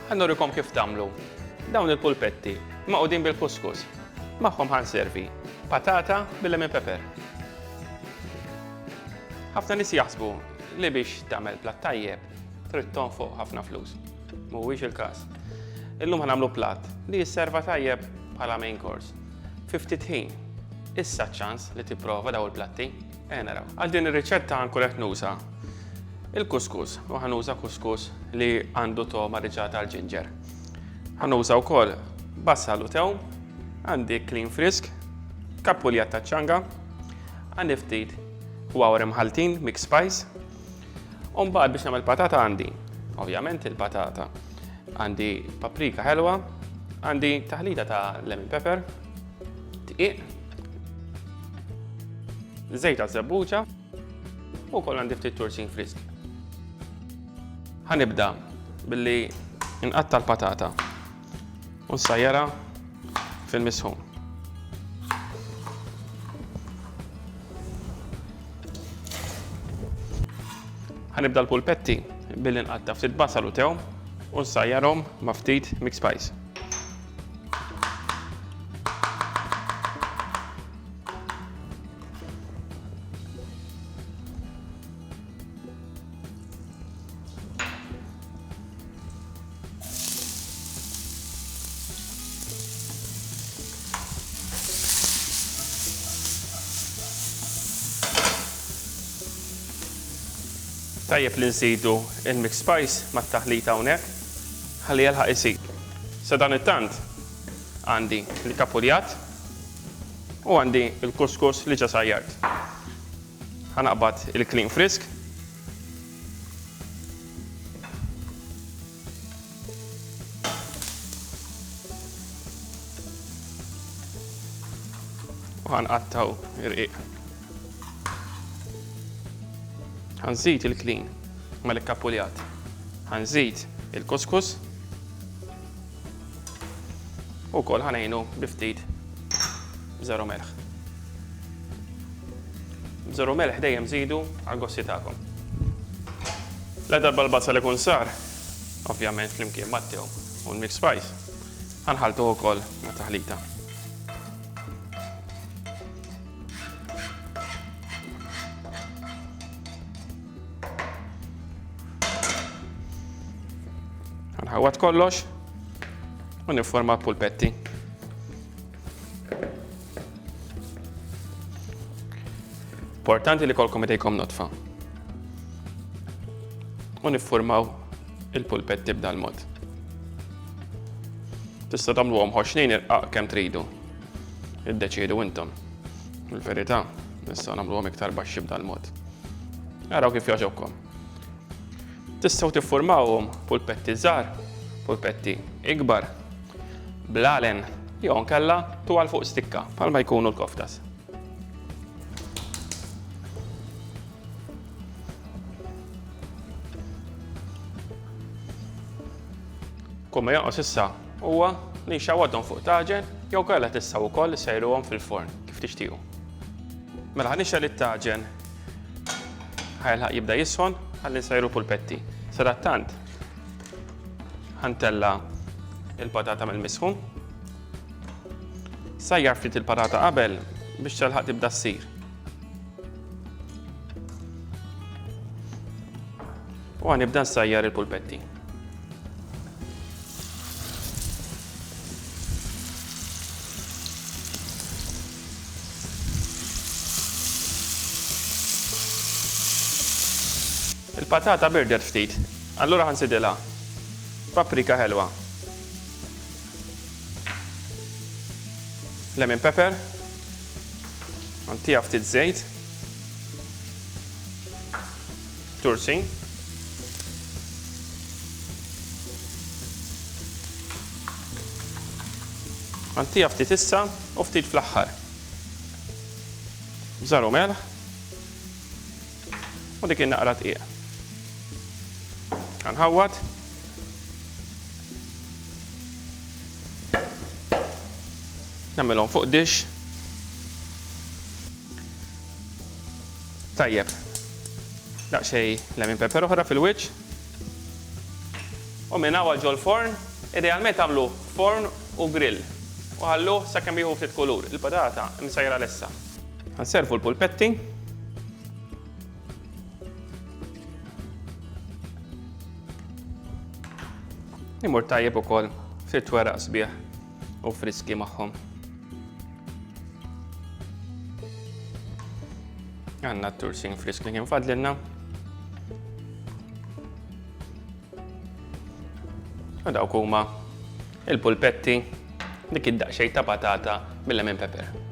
Ħannurikom kif tagħmlu. Dawn il-pulpetti maqudin bil-kuskus. Magħhom ħanservi patata bil-lemon pepper. Ħafna nies jaħsbu li biex tagħmel platt tajjeb trid tonfoq ħafna flus. Mhuwiex il-każ. Illum ħanagħmlu platt li jisserva tajjeb bħala main course. 50 ħin. Issa ċans li tipprova daw il-platti. Naraw. Għal din ir-riċetta ħankun qed nuża il-kuskus, u ħanuża kuskus li għandu toma riġata għal ġinġer. Ħanuża wkoll bassal u tew, għandi clean frisk, kappuljat ta' ċanga, għandi ftit wawr imħaltin, mix spice, u mbagħad biex nagħmel patata għandi. Ovvjament il-patata għandi paprika ħelwa, għandi taħlita ta' lemon pepper, dqiq, żejt ta' żebbuġa, u koll għandi ftit tursin frisk. Ħanibda billi nqatta l-patata u nsajjara fil-misħun. Ħanibda l-pulpetti billi nqatta ftit basal u tew u nsajjarhom ma' ftit mix spice. Tajjeb li nżidu il-mix spice mat-taħlita hawnhekk ħalli jelħaq isir. Sa dan it-tant għandi l-kappuljat u għandi l-kuskus li ġa sajjart. Ħanaqbad il-clean frisk. U ħanqattaw ir-qiq. Ħanżid il-clean mal-kappuljat. Ħanżid il-kuskus. U wkoll ħanejnu bi ftit żero melħ. Żero melħ dejjem żidu għall-gossi tagħkom. La darba l-basal ikun sar, ovvjament flimkien mat-tew u l-mix spice, ħanħaltu wkoll ma' taħlita. Ħawat kollox u nifforma pulpetti. Importanti li kolkom idejkom notfa. U niffurmaw il-pulpetti b'dal mod. Tista' tagħmluhom ħoxnin irqaq kemm tridu. Iddeċiedu intom. Il-verità, nistgħu nagħmluhom iktar baxxi b'dal mod. Araw kif jogħġobkom. Tistgħu tiffurmawhom pulpetti żgħar, pulpetti ikbar, blalen, jew nkella twal fuq stikka bħalma jkunu l-koftas. Kull ma jonqos issa huwa li xawadhom fuq taġen jew kellha tistgħu wkoll isejruhom fil-forn kif tixtiequ. Mela ħanixxel it-taġen ħajlħaq jibda jisħon ħalli nsejru pulpetti. Sadattant ħantella il-patata mill-misħun. Sajjar ftit il-patata qabel biex telħaq tibda ssir. U ħanibda nsajjar il-pulpetti. Il-patata birdet ftit, allura ħansidilha paprika ħelwa, lemon pepper, ħantija ftit żejt, tursin, ħantija ftit issa u ftit fl-aħħar. Żaru melħ u dik in-naqra tqiegħ. Ħanħawwad. Nagħmilhom fuq dish. Tajjeb. Daqsxejn lemon pepper oħra fil-wiċċ. U U minn hawn ġol forn, idealment għamlu forn u grill. U ħallu sakemm jieħu ftit kulur. Il-patata msejra lessa. Ħanservu l-pulpetti. Imur tajjeb ukoll ftit weraq sbieħ u friski magħhom. Għandna t-tursin frisk li kien fadlilna. U dawk huma il-pulpetti dik id-daqsxejn ta' patata bil-lemon pepper.